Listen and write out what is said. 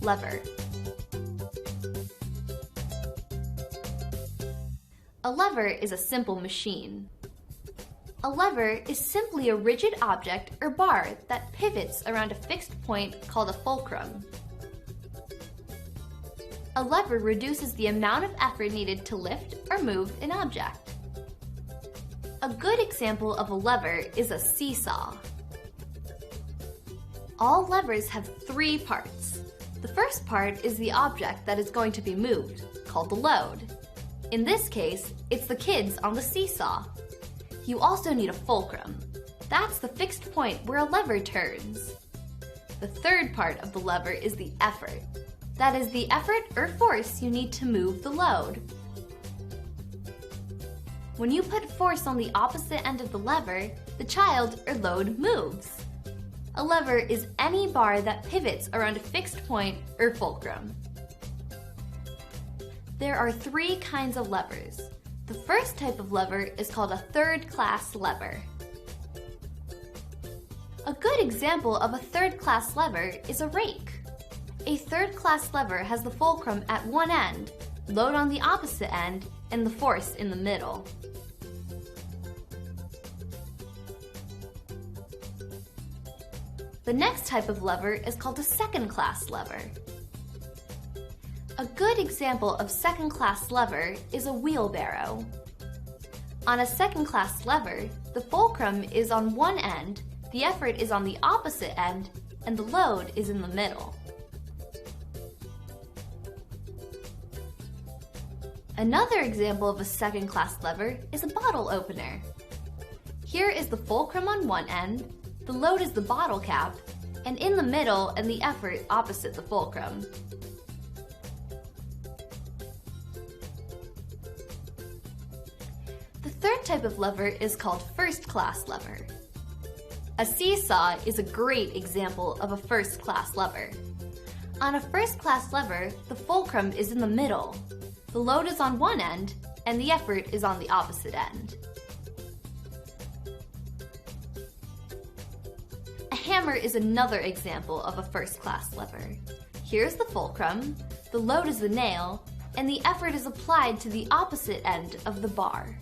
lever. A lever is a simple machine. A lever is simply a rigid object or bar that pivots around a fixed point called a fulcrum. A lever reduces the amount of effort needed to lift or move an object. A good example of a lever is a seesaw. All levers have three parts. The first part is the object that is going to be moved, called the load. In this case, it's the kids on the seesaw. You also need a fulcrum. That's the fixed point where a lever turns. The third part of the lever is the effort. That is the effort or force you need to move the load. When you put force on the opposite end of the lever, the child or load moves. A lever is any bar that pivots around a fixed point or fulcrum. There are three kinds of levers. The first type of lever is called a third-class lever. A good example of a third-class lever is a rake. A third-class lever has the fulcrum at one end, load on the opposite end, and the force in the middle. The next type of lever is called a second-class lever. A good example of second-class lever is a wheelbarrow. On a second-class lever, the fulcrum is on one end, the effort is on the opposite end, and the load is in the middle. Another example of a second-class lever is a bottle opener. Here is the fulcrum on one end, the load is the bottle cap, and in the middle and the effort opposite the fulcrum. The third type of lever is called first-class lever. A seesaw is a great example of a first-class lever. On a first-class lever, the fulcrum is in the middle. The load is on one end, and the effort is on the opposite end. A hammer is another example of a first-class lever. Here's the fulcrum, the load is the nail, and the effort is applied to the opposite end of the bar.